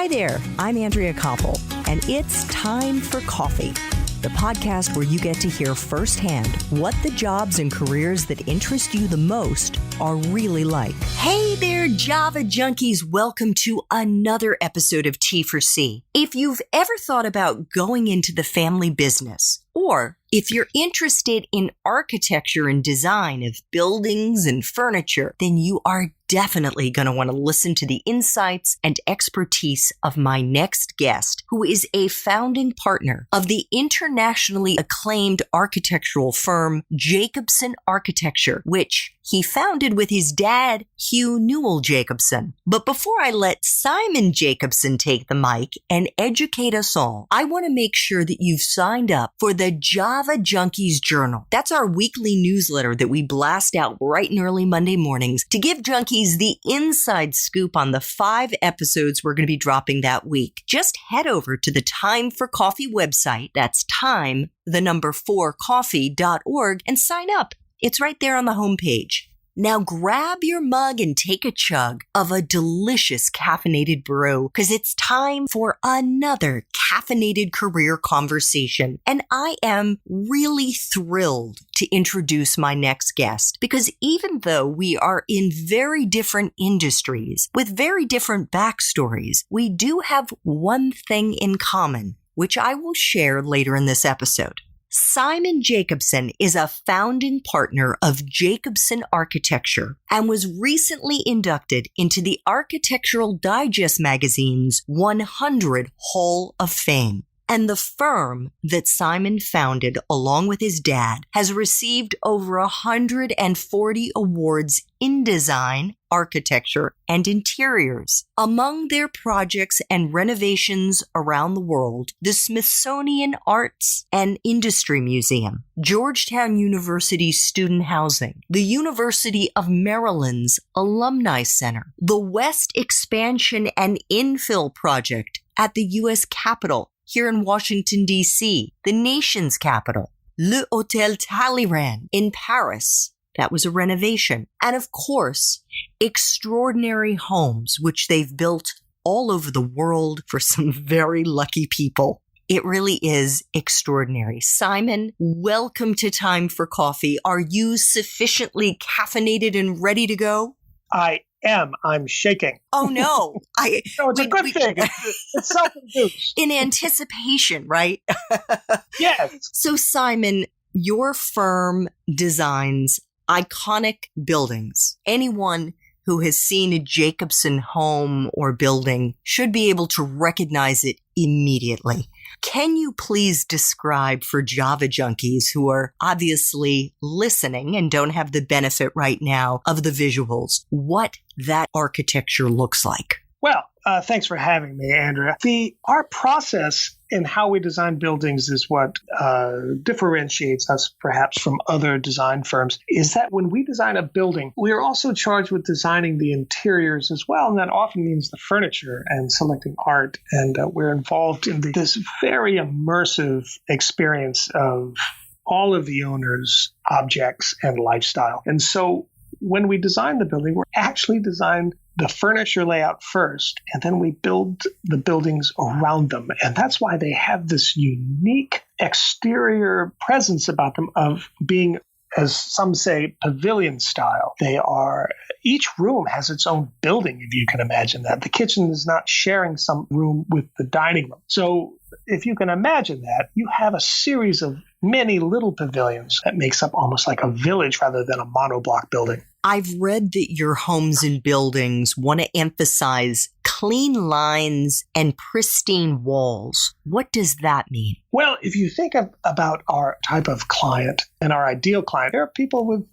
Hi there, I'm Andrea Koppel, and it's time for coffee, the podcast where you get to hear firsthand what the jobs and careers that interest you the most are really like. Hey there, Java junkies. Welcome to another episode of T4C. If you've ever thought about going into the family business, or if you're interested in architecture and design of buildings and furniture, then you are definitely going to want to listen to the insights and expertise of my next guest, who is a founding partner of the internationally acclaimed architectural firm Jacobsen Architecture, which he founded with his dad, Hugh Newell Jacobsen. But before I let Simon Jacobsen take the mic and educate us all, I want to make sure that you've signed up for the Java Junkies Journal. That's our weekly newsletter that we blast out bright and early Monday mornings to give junkies the inside scoop on the 5 episodes we're going to be dropping that week. Just head over to the Time for Coffee website. That's time4coffee.org and sign up. It's right there on the homepage. Now grab your mug and take a chug of a delicious caffeinated brew, because it's time for another caffeinated career conversation. And I am really thrilled to introduce my next guest, because even though we are in very different industries with very different backstories, we do have one thing in common, which I will share later in this episode. Simon Jacobsen is a founding partner of Jacobsen Architecture and was recently inducted into the Architectural Digest magazine's 100 Hall of Fame. And the firm that Simon founded along with his dad has received over 140 awards in design, architecture, and interiors. Among their projects and renovations around the world, the Smithsonian Arts and Industry Museum, Georgetown University's student housing, the University of Maryland's Alumni Center, the West Expansion and Infill Project at the U.S. Capitol here in Washington, D.C., the nation's capital, Le Hotel Talleyrand in Paris. That was a renovation. And of course, extraordinary homes, which they've built all over the world for some very lucky people. It really is extraordinary. Simon, welcome to Time for Coffee. Are you sufficiently caffeinated and ready to go? I'm shaking. Oh, no. No, it's a good thing. It's self-induced. In anticipation, right? Yes. So, Simon, your firm designs iconic buildings. Anyone who has seen a Jacobsen home or building should be able to recognize it immediately. Can you please describe for Java junkies who are obviously listening and don't have the benefit right now of the visuals, what that architecture looks like? Well, thanks for having me, Andrea. Our process in how we design buildings is what differentiates us perhaps from other design firms, is that when we design a building, we are also charged with designing the interiors as well. And that often means the furniture and selecting art. And we're involved in this very immersive experience of all of the owner's objects and lifestyle. And so when we design the building, we're actually design the furniture layout first, and then we build the buildings around them. And that's why they have this unique exterior presence about them of being, as some say, pavilion style. Each room has its own building, if you can imagine that. The kitchen is not sharing some room with the dining room. So if you can imagine that, you have a series of many little pavilions that makes up almost like a village rather than a monoblock building. I've read that your homes and buildings want to emphasize clean lines and pristine walls. What does that mean? Well, if you think about our type of client and our ideal client, there are people with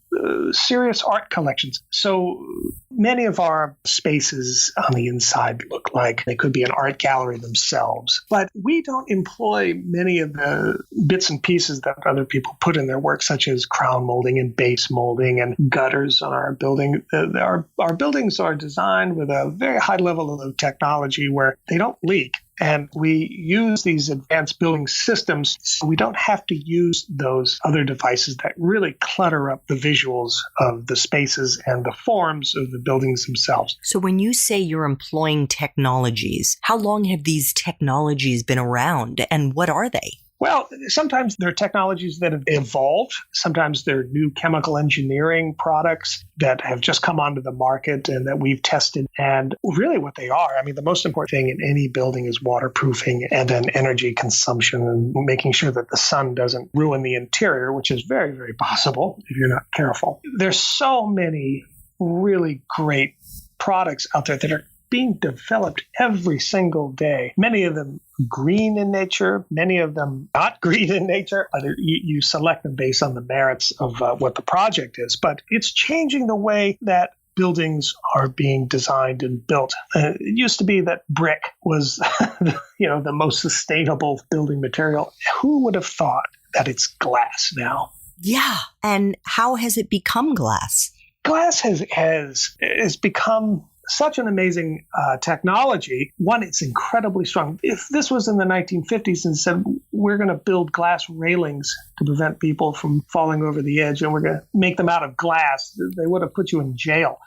serious art collections. So many of our spaces on the inside look like they could be an art gallery themselves. But we don't employ many of the bits and pieces that other people put in their work, such as crown molding and base molding and gutters on our building. Our buildings are designed with a very high level of technology where they don't leak. And we use these advanced building systems so we don't have to use those other devices that really clutter up the visuals of the spaces and the forms of the buildings themselves. So when you say you're employing technologies, how long have these technologies been around and what are they? Well, sometimes they're technologies that have evolved. Sometimes they're new chemical engineering products that have just come onto the market and that we've tested. And really what they are, the most important thing in any building is waterproofing and then energy consumption and making sure that the sun doesn't ruin the interior, which is very, very possible if you're not careful. There's so many really great products out there that are being developed every single day. Many of them green in nature, many of them not green in nature. You select them based on the merits of what the project is, but it's changing the way that buildings are being designed and built. It used to be that brick was the most sustainable building material. Who would have thought that it's glass now? Yeah. And how has it become glass? Glass has become such an amazing technology. One, it's incredibly strong. If this was in the 1950s and said, we're going to build glass railings to prevent people from falling over the edge and we're going to make them out of glass, they would have put you in jail.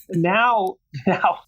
Now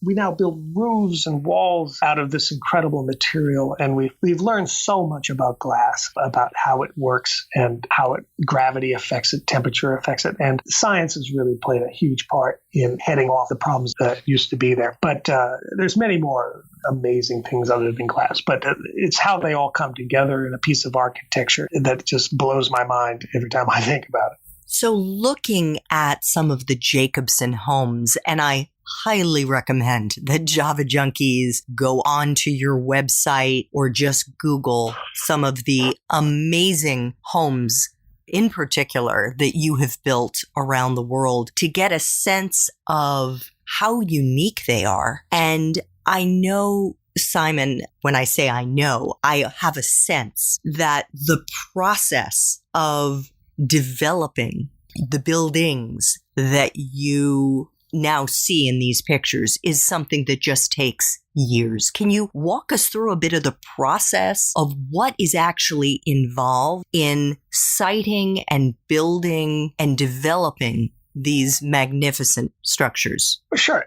we build roofs and walls out of this incredible material. And we've learned so much about glass, about how it works and how gravity affects it, temperature affects it. And science has really played a huge part in heading off the problems that used to be there. But there's many more amazing things other than glass. But it's how they all come together in a piece of architecture that just blows my mind every time I think about it. So looking at some of the Jacobsen homes, and I highly recommend that Java Junkies go onto your website or just Google some of the amazing homes in particular that you have built around the world to get a sense of how unique they are. And I know, Simon, when I say I know, I have a sense that the process of developing the buildings that you now see in these pictures is something that just takes years. Can you walk us through a bit of the process of what is actually involved in siting and building and developing these magnificent structures? Sure.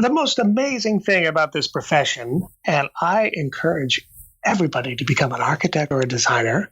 The most amazing thing about this profession, and I encourage everybody to become an architect or a designer,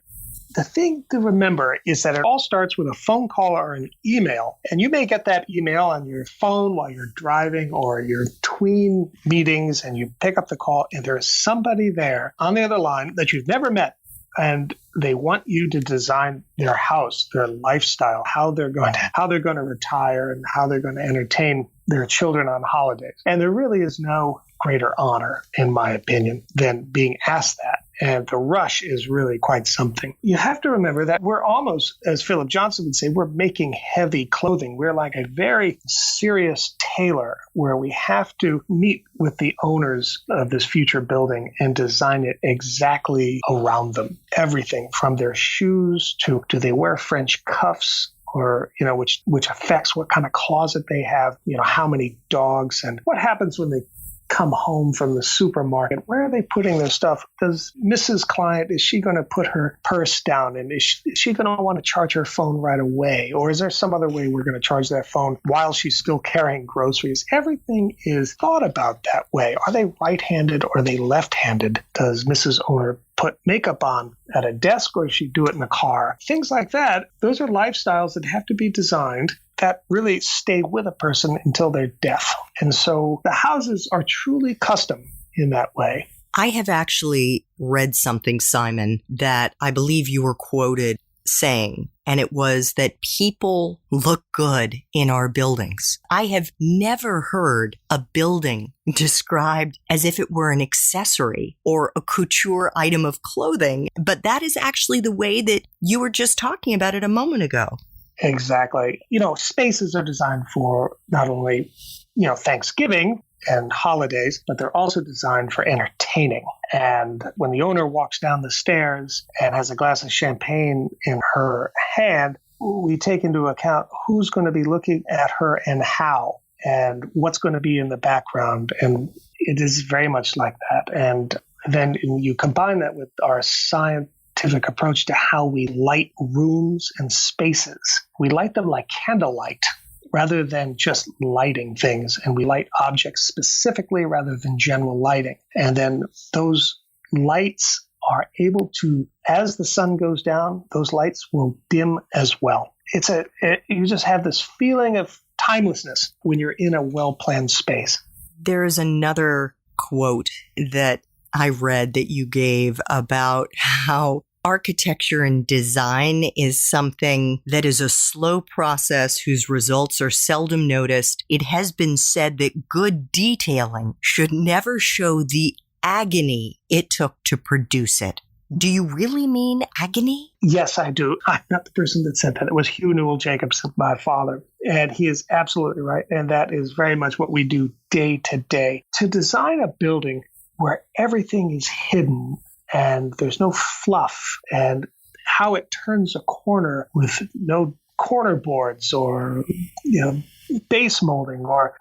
the thing to remember is that it all starts with a phone call or an email. And you may get that email on your phone while you're driving or you're between meetings and you pick up the call and there's somebody there on the other line that you've never met. And they want you to design their house, their lifestyle, how they're going to retire and how they're going to entertain their children on holidays. And there really is no greater honor, in my opinion, than being asked that. And the rush is really quite something. You have to remember that we're almost, as Philip Johnson would say, we're making heavy clothing. We're like a very serious tailor where we have to meet with the owners of this future building and design it exactly around them. Everything from their shoes to do they wear French cuffs? Or, which affects what kind of closet they have, how many dogs and what happens when they come home from the supermarket. Where are they putting their stuff? Does Mrs. Client, is she going to put her purse down and is she going to want to charge her phone right away? Or is there some other way we're going to charge that phone while she's still carrying groceries? Everything is thought about that way. Are they right-handed or are they left-handed? Does Mrs. Owner put makeup on at a desk or does she do it in the car? Things like that. Those are lifestyles that have to be designed that really stay with a person until they're deaf. And so the houses are truly custom in that way. I have actually read something, Simon, that I believe you were quoted saying, and it was that people look good in our buildings. I have never heard a building described as if it were an accessory or a couture item of clothing, but that is actually the way that you were just talking about it a moment ago. Exactly. Spaces are designed for not only, Thanksgiving and holidays, but they're also designed for entertaining. And when the owner walks down the stairs and has a glass of champagne in her hand, we take into account who's going to be looking at her and how, and what's going to be in the background. And it is very much like that. And then you combine that with our scientific approach to how we light rooms and spaces. We light them like candlelight rather than just lighting things. And we light objects specifically rather than general lighting. And then those lights are able to, as the sun goes down, those lights will dim as well. You just have this feeling of timelessness when you're in a well-planned space. There's another quote that I read that you gave about how architecture and design is something that is a slow process whose results are seldom noticed. It has been said that good detailing should never show the agony it took to produce it. Do you really mean agony? Yes, I do. I'm not the person that said that. It was Hugh Newell Jacobsen, my father. And he is absolutely right. And that is very much what we do day to day. To design a building where everything is hidden and there's no fluff, and how it turns a corner with no corner boards or base molding, or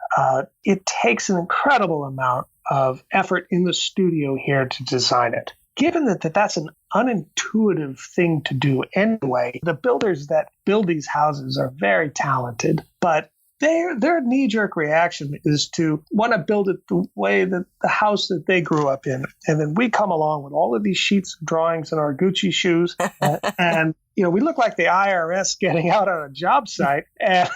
it takes an incredible amount of effort in the studio here to design it. Given that that's an unintuitive thing to do anyway, the builders that build these houses are very talented, but their knee-jerk reaction is to want to build it the way that the house that they grew up in. And then we come along with all of these sheets of drawings and our Gucci shoes. And we look like the IRS getting out on a job site. And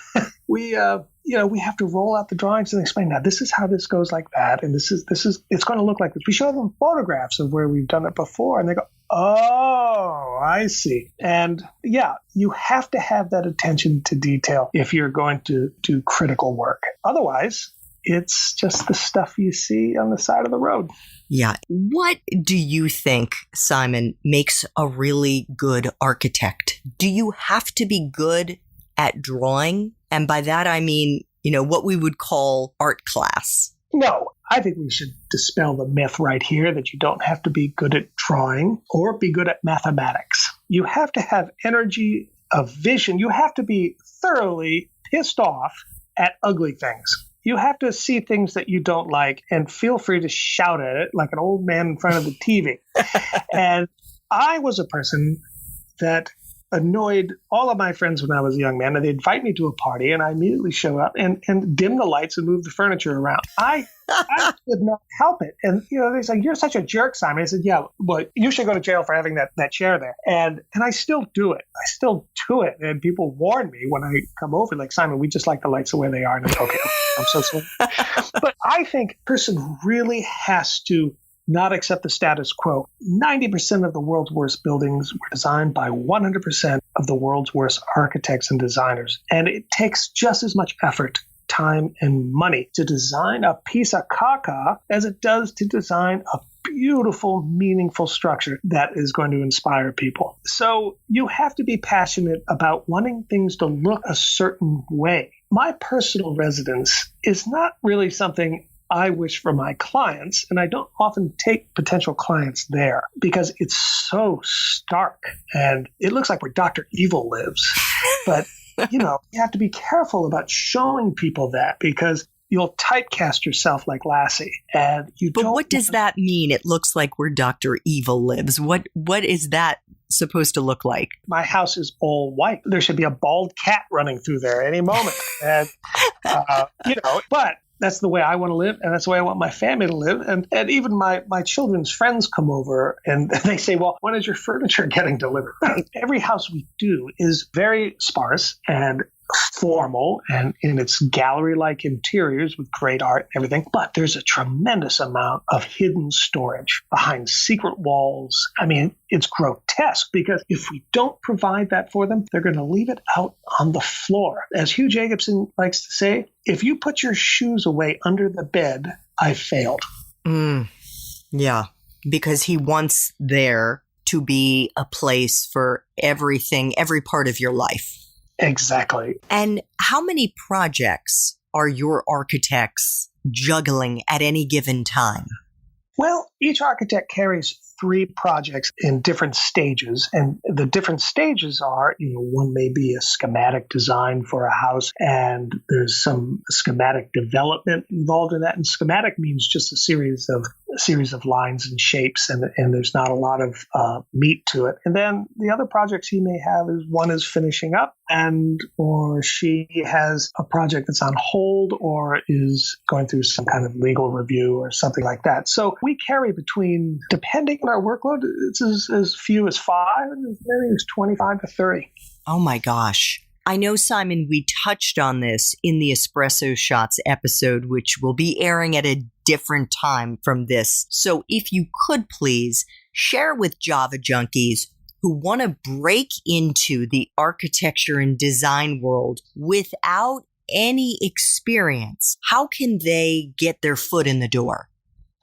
we have to roll out the drawings and explain, now, this is how this goes like that. And this is it's going to look like this. We show them photographs of where we've done it before. And they go, oh, I see. And yeah, you have to have that attention to detail if you're going to do critical work. Otherwise, it's just the stuff you see on the side of the road. Yeah. What do you think, Simon, makes a really good architect? Do you have to be good at drawing? And by that, I mean, what we would call art class. No, I think we should dispel the myth right here that you don't have to be good at drawing or be good at mathematics. You have to have energy of vision. You have to be thoroughly pissed off at ugly things. You have to see things that you don't like and feel free to shout at it like an old man in front of the TV. And I was a person that annoyed all of my friends when I was a young man, and they'd invite me to a party, and I immediately show up and dim the lights and move the furniture around. I could not help it. And, they say, you're such a jerk, Simon. I said, yeah, well, you should go to jail for having that chair there. And I still do it. I still do it. And people warn me when I come over, like, Simon, we just like the lights the way they are. And I'm okay. I'm so sorry. But I think a person really has to not accept the status quo. 90% of the world's worst buildings were designed by 100% of the world's worst architects and designers. And it takes just as much effort, time, and money to design a piece of caca as it does to design a beautiful, meaningful structure that is going to inspire people. So you have to be passionate about wanting things to look a certain way. My personal residence is not really something I wish for my clients, and I don't often take potential clients there because it's so stark and it looks like where Dr. Evil lives. But, you have to be careful about showing people that because you'll typecast yourself like Lassie. And But what does that mean? It looks like where Dr. Evil lives. What is that supposed to look like? My house is all white. There should be a bald cat running through there any moment. And, but that's the way I want to live, and that's the way I want my family to live. And even my children's friends come over, and they say, well, when is your furniture getting delivered? Every house we do is very sparse and formal and in its gallery-like interiors with great art and everything. But there's a tremendous amount of hidden storage behind secret walls. I mean, it's grotesque because if we don't provide that for them, they're going to leave it out on the floor. As Hugh Jacobsen likes to say, if you put your shoes away under the bed, I failed. Yeah, because he wants there to be a place for everything, every part of your life. Exactly. And how many projects are your architects juggling at any given time? Well, each architect carries 3 projects in different stages. And the different stages are, one may be a schematic design for a house, and there's some schematic development involved in that. And schematic means just a series of series of lines and shapes, and there's not a lot of meat to it. And then the other projects he may have is one is finishing up, or she has a project that's on hold or is going through some kind of legal review or something like that. So we carry between, depending on our workload, it's as few as 5 and as many as 25 to 30. Oh my gosh. I know, Simon, we touched on this in the Espresso Shots episode, which will be airing at a different time from this. So if you could please share with Java junkies who want to break into the architecture and design world without any experience, how can they get their foot in the door?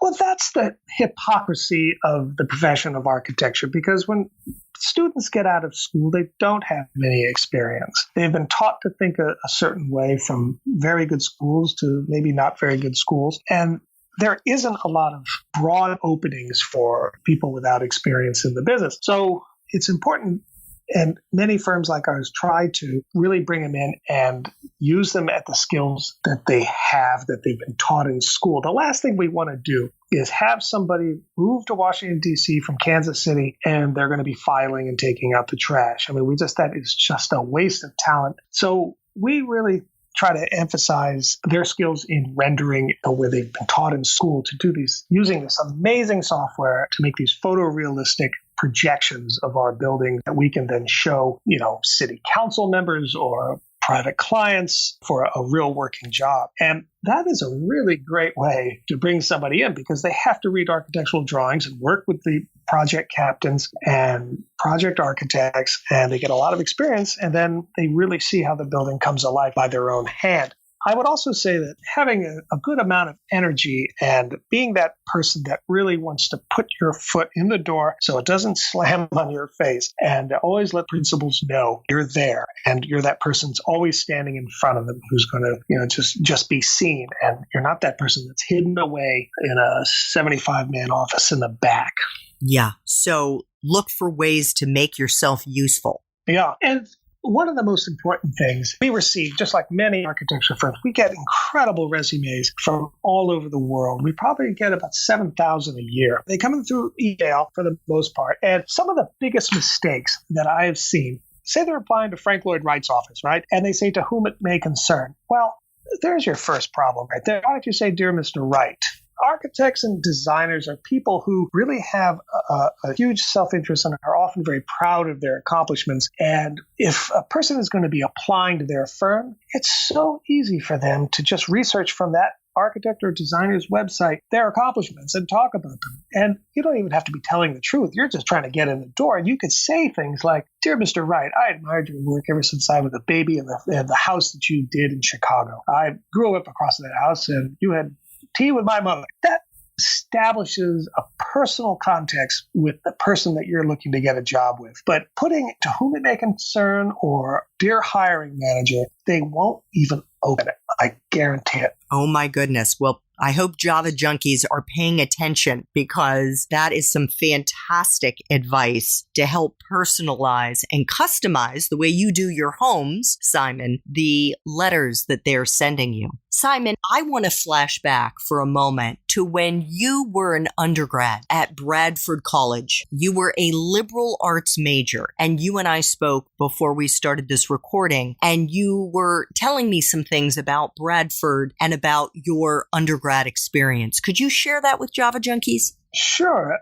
Well, that's the hypocrisy of the profession of architecture, because when students get out of school, they don't have any experience. They've been taught to think a certain way from very good schools to maybe not very good schools. And there isn't a lot of broad openings for people without experience in the business. So it's important, and many firms like ours try to really bring them in and use them at the skills that they have, that they've been taught in school. The last thing we want to do is have somebody move to Washington, D.C. from Kansas City, and they're going to be filing and taking out the trash. I mean, that is just a waste of talent. So we really try to emphasize their skills in rendering, where they've been taught in school to do these, using this amazing software to make these photorealistic projections of our building that we can then show, city council members or private clients for a real working job. And that is a really great way to bring somebody in, because they have to read architectural drawings and work with the project captains and project architects, and they get a lot of experience, and then they really see how the building comes alive by their own hand. I would also say that having a good amount of energy and being that person that really wants to put your foot in the door so it doesn't slam on your face, and always let principals know you're there and you're that person that's always standing in front of them, who's going to just be seen, and you're not that person that's hidden away in a 75-man office in the back. Yeah. So look for ways to make yourself useful. Yeah. And one of the most important things we receive, just like many architecture firms, we get incredible resumes from all over the world. We probably get about 7,000 a year. They come in through email for the most part. And some of the biggest mistakes that I have seen, say they're applying to Frank Lloyd Wright's office, right? And they say, to whom it may concern. Well, there's your first problem right there. Why don't you say, dear Mr. Wright? Architects and designers are people who really have a huge self-interest and are often very proud of their accomplishments. And if a person is going to be applying to their firm, it's so easy for them to just research from that architect or designer's website their accomplishments and talk about them. And you don't even have to be telling the truth. You're just trying to get in the door. And you could say things like, dear Mr. Wright, I admired your work ever since I was a baby in the house that you did in Chicago. I grew up across that house, and you had tea with my mother. That establishes a personal context with the person that you're looking to get a job with. But putting to whom it may concern or dear hiring manager, they won't even open it. I guarantee it. Oh my goodness. Well, I hope Java junkies are paying attention, because that is some fantastic advice to help personalize and customize the way you do your homes, Simon, the letters that they're sending you. Simon, I want to flash back for a moment to when you were an undergrad at Bradford College. You were a liberal arts major, and you and I spoke before we started this recording, and you were telling me some things about Bradford and about your undergrad experience. Could you share that with Java junkies? Sure.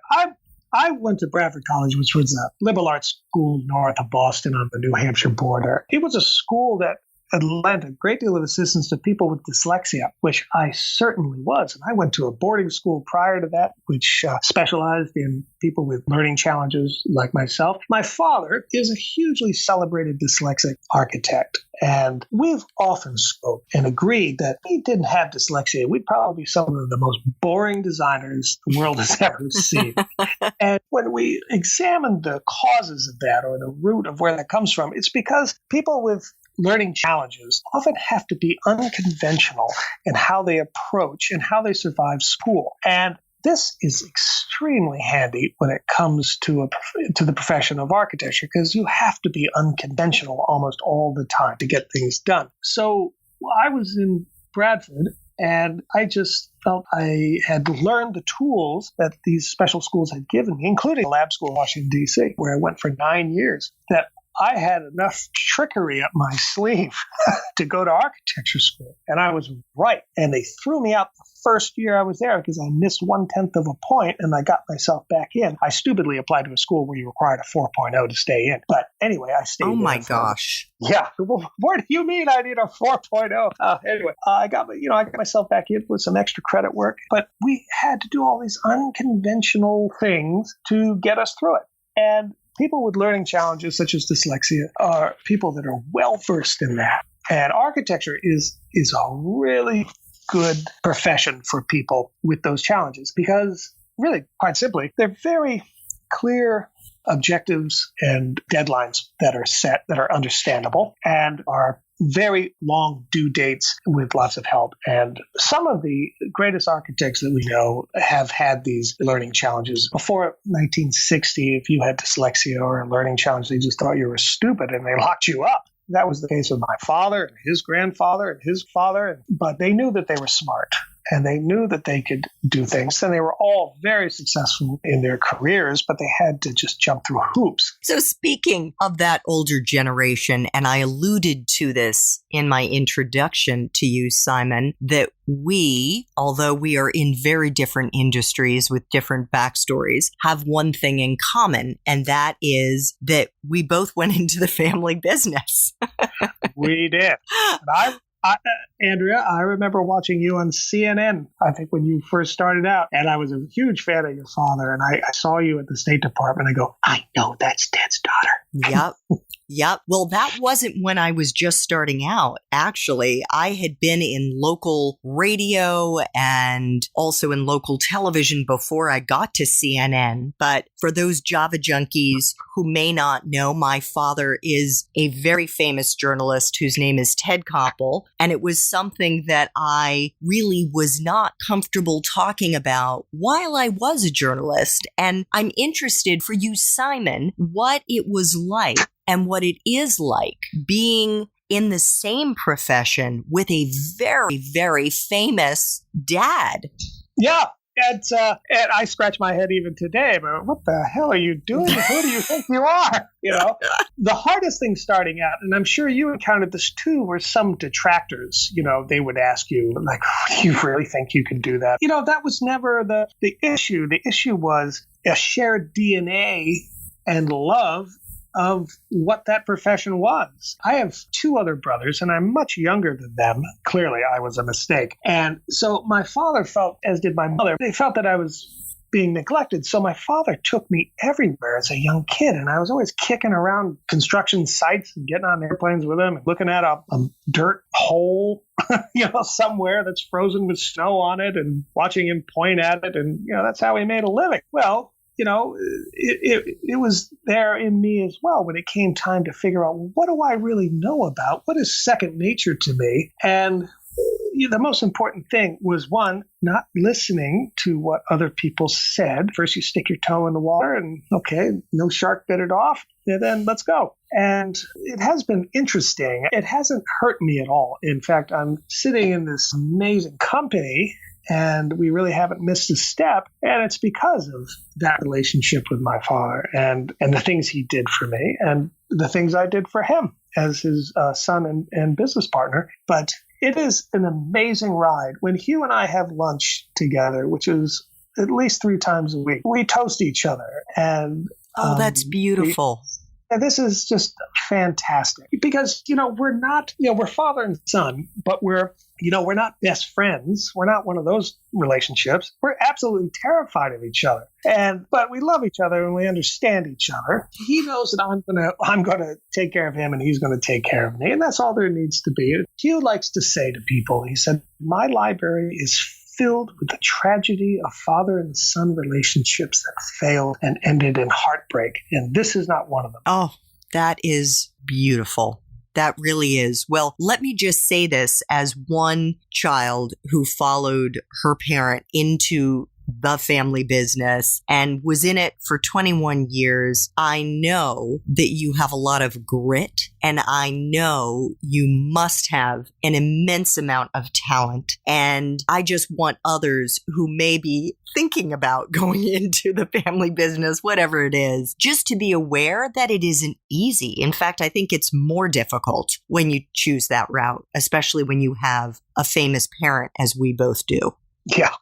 I went to Bradford College, which was a liberal arts school north of Boston on the New Hampshire border. It was a school that lent a great deal of assistance to people with dyslexia, which I certainly was. And I went to a boarding school prior to that, which specialized in people with learning challenges like myself. My father is a hugely celebrated dyslexic architect. And we've often spoke and agreed that if he didn't have dyslexia, we'd probably be some of the most boring designers the world has ever seen. And when we examined the causes of that, or the root of where that comes from, it's because people with learning challenges often have to be unconventional in how they approach and how they survive school. And this is extremely handy when it comes to the profession of architecture, because you have to be unconventional almost all the time to get things done. So I was in Bradford And I just felt I had learned the tools that these special schools had given me, including lab school in Washington, D.C., where I went for 9 years, that I had enough trickery up my sleeve to go to architecture school. And I was right. And they threw me out the first year I was there because I missed 1/10 of a point and I got myself back in. I stupidly applied to a school where you required a 4.0 to stay in. But anyway, I stayed in. Oh my gosh. Yeah. Well, what do you mean I need a 4.0? Anyway, I got myself back in with some extra credit work. But we had to do all these unconventional things to get us through it. And people with learning challenges such as dyslexia are people that are well versed in that. And architecture is a really good profession for people with those challenges because really, quite simply, they're very clear objectives and deadlines that are set, that are understandable, and are very long due dates with lots of help. And some of the greatest architects that we know have had these learning challenges. Before 1960, if you had dyslexia or a learning challenge, they just thought you were stupid and they locked you up. That was the case with my father and his grandfather and his father. But they knew that they were smart and they knew that they could do things. And they were all very successful in their careers, but they had to just jump through hoops. So speaking of that older generation, and I alluded to this in my introduction to you, Simon, that we, although we are in very different industries with different backstories, have one thing in common, and that is that we both went into the family business. We did. And Andrea, I remember watching you on CNN, I think when you first started out, and I was a huge fan of your father, and I saw you at the State Department. I go, I know that's Ted's daughter. Yep. Well, that wasn't when I was just starting out. Actually, I had been in local radio and also in local television before I got to CNN. But for those Java junkies who may not know, my father is a very famous journalist whose name is Ted Koppel. And it was something that I really was not comfortable talking about while I was a journalist. And I'm interested for you, Simon, what it was like and what it is like being in the same profession with a very, very famous dad. Yeah. And I scratch my head even today, but what the hell are you doing? Who do you think you are? You know, the hardest thing starting out, and I'm sure you encountered this too, were some detractors. You know, they would ask you, like, do you really think you can do that? You know, that was never the issue. The issue was a shared DNA and love of what that profession was. I have 2 other brothers, and I'm much younger than them. Clearly, I was a mistake. And so my father felt, as did my mother, they felt that I was being neglected. So my father took me everywhere as a young kid, and I was always kicking around construction sites and getting on airplanes with him and looking at a dirt hole, somewhere that's frozen with snow on it and watching him point at it. And, that's how he made a living. Well, it was there in me as well when it came time to figure out, what do I really know about? What is second nature to me? And the most important thing was, one, not listening to what other people said. First, you stick your toe in the water and, okay, no shark bit it off. And then let's go. And it has been interesting. It hasn't hurt me at all. In fact, I'm sitting in this amazing company and we really haven't missed a step. And it's because of that relationship with my father and the things he did for me and the things I did for him as his son and business partner. But it is an amazing ride. When Hugh and I have lunch together, which is at least 3 times a week, we toast each other. And that's beautiful. And this is just fantastic because, we're not, we're father and son, but we're not best friends. We're not one of those relationships. We're absolutely terrified of each other. But we love each other and we understand each other. He knows that I'm gonna take care of him and he's gonna take care of me. And that's all there needs to be. Hugh likes to say to people, he said, my library is filled with the tragedy of father and son relationships that failed and ended in heartbreak. And this is not one of them. Oh, that is beautiful. That really is. Well, let me just say this as one child who followed her parent into the family business and was in it for 21 years. I know that you have a lot of grit, and I know you must have an immense amount of talent. And I just want others who may be thinking about going into the family business, whatever it is, just to be aware that it isn't easy. In fact, I think it's more difficult when you choose that route, especially when you have a famous parent, as we both do. Yeah.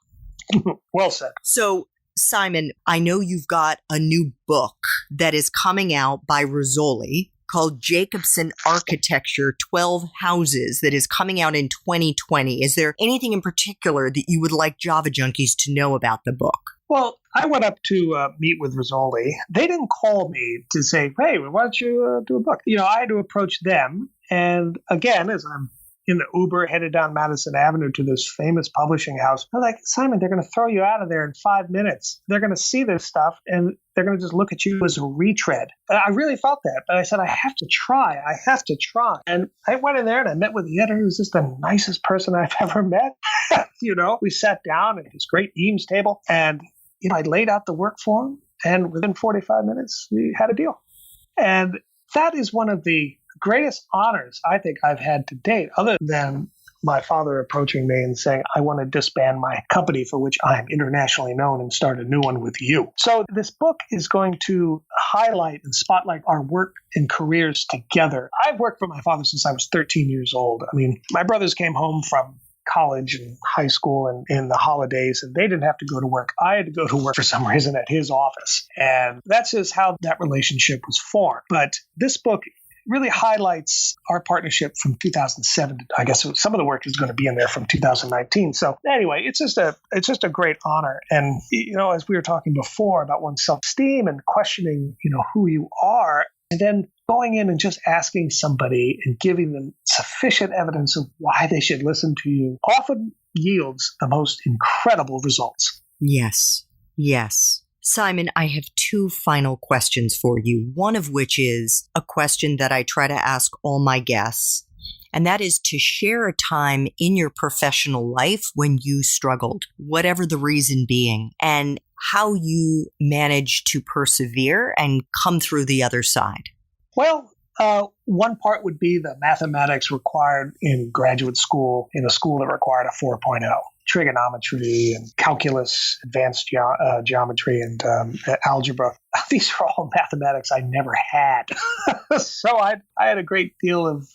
Well said. So, Simon, I know you've got a new book that is coming out by Rizzoli called Jacobsen Architecture 12 Houses that is coming out in 2020. Is there anything in particular that you would like Java Junkies to know about the book? Well, I went up to meet with Rizzoli. They didn't call me to say, hey, why don't you do a book? I had to approach them. And again, as I'm in the Uber headed down Madison Avenue to this famous publishing house, they're like, Simon, they're going to throw you out of there in 5 minutes. They're going to see this stuff and they're going to just look at you as a retread. And I really felt that. But I said, I have to try. And I went in there and I met with the editor, who's just the nicest person I've ever met. We sat down at this great Eames table and, I laid out the work for him. And within 45 minutes, we had a deal. And that is one of the greatest honors I think I've had to date, other than my father approaching me and saying, I want to disband my company for which I am internationally known and start a new one with you. So this book is going to highlight and spotlight our work and careers together. I've worked for my father since I was 13 years old. I mean, my brothers came home from college and high school and in the holidays, and they didn't have to go to work. I had to go to work for some reason at his office. And that's just how that relationship was formed. But this book really highlights our partnership from 2007. I guess some of the work is going to be in there from 2019. So anyway, it's just a great honor. And, as we were talking before about one's self-esteem and questioning, who you are, and then going in and just asking somebody and giving them sufficient evidence of why they should listen to you often yields the most incredible results. Yes. Simon, I have two final questions for you, one of which is a question that I try to ask all my guests, and that is to share a time in your professional life when you struggled, whatever the reason being, and how you managed to persevere and come through the other side. Well, one part would be the mathematics required in graduate school, in a school that required a 4.0. Trigonometry and calculus, advanced geometry and algebra. These are all mathematics I never had. So I had a great deal of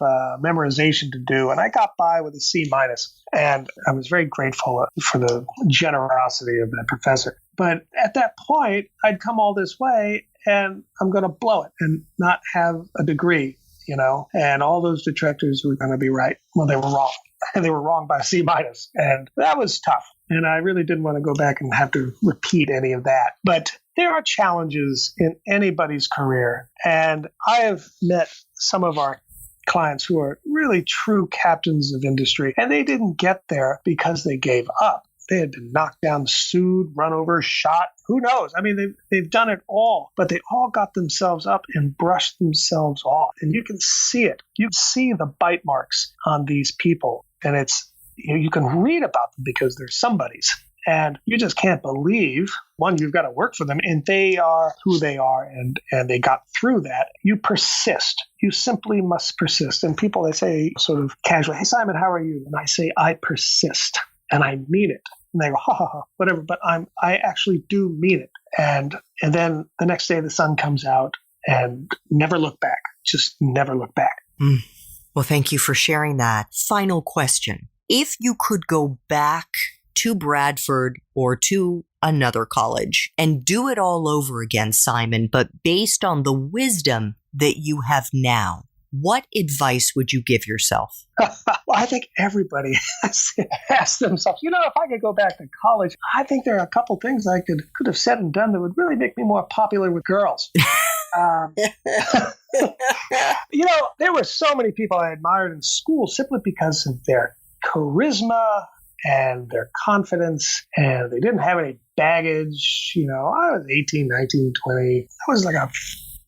memorization to do, and I got by with a C minus. And I was very grateful for the generosity of that professor. But at that point, I'd come all this way, and I'm going to blow it and not have a degree, and all those detractors were going to be right. Well, they were wrong. And they were wrong by C minus. And that was tough. And I really didn't want to go back and have to repeat any of that. But there are challenges in anybody's career. And I have met some of our clients who are really true captains of industry. And they didn't get there because they gave up. They had been knocked down, sued, run over, shot. Who knows? I mean, they've done it all, but they all got themselves up and brushed themselves off. And you can see it. You see the bite marks on these people. And it's, you can read about them because they're somebody's. And you just can't believe, one, you've got to work for them, and they are who they are, and they got through that. You persist. You simply must persist. And people, they say sort of casually, hey, Simon, how are you? And I say, I persist, and I mean it. And they go, ha, ha, ha, whatever. But I actually do mean it. And then the next day the sun comes out, and never look back. Just never look back. Well, thank you for sharing that. Final question. If you could go back to Bradford or to another college and do it all over again, Simon, but based on the wisdom that you have now, what advice would you give yourself? Well, I think everybody has to ask themselves, if I could go back to college, I think there are a couple things I could have said and done that would really make me more popular with girls. There were so many people I admired in school simply because of their charisma and their confidence, and they didn't have any baggage. I was 18, 19, 20. I was like a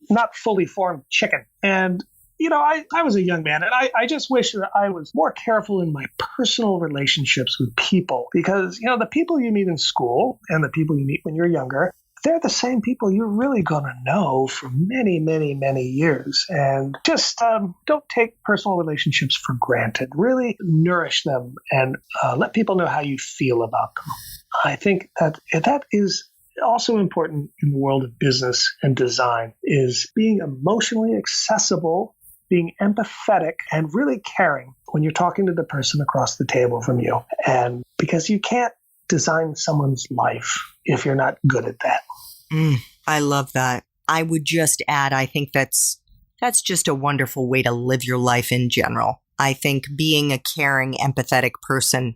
not fully formed chicken. And I was a young man, and I just wish that I was more careful in my personal relationships with people because, the people you meet in school and the people you meet when you're younger, they're the same people you're really going to know for many, many, many years. And just don't take personal relationships for granted. Really nourish them and let people know how you feel about them. I think that is also important in the world of business and design is being emotionally accessible, being empathetic, and really caring when you're talking to the person across the table from you. And because you can't design someone's life if you're not good at that. I love that. I would just add, I think that's just a wonderful way to live your life in general. I think being a caring, empathetic person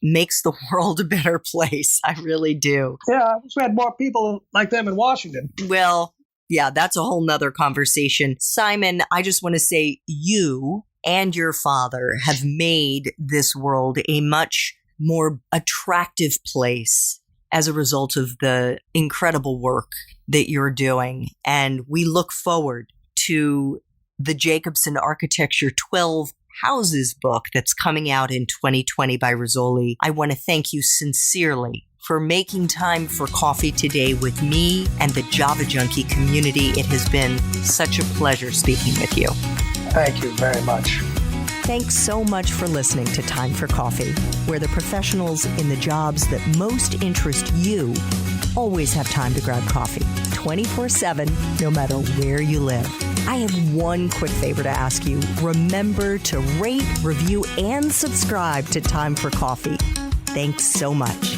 makes the world a better place. I really do. Yeah, I wish we had more people like them in Washington. Well, yeah, that's a whole nother conversation. Simon, I just want to say you and your father have made this world a much more attractive place as a result of the incredible work that you're doing. And we look forward to the Jacobsen Architecture 12 Houses book that's coming out in 2020 by Rizzoli. I want to thank you sincerely for making time for coffee today with me and the Java Junkie community. It has been such a pleasure speaking with you. Thank you very much. Thanks so much for listening to Time for Coffee, where the professionals in the jobs that most interest you always have time to grab coffee 24/7, no matter where you live. I have one quick favor to ask you. Remember to rate, review, and subscribe to Time for Coffee. Thanks so much.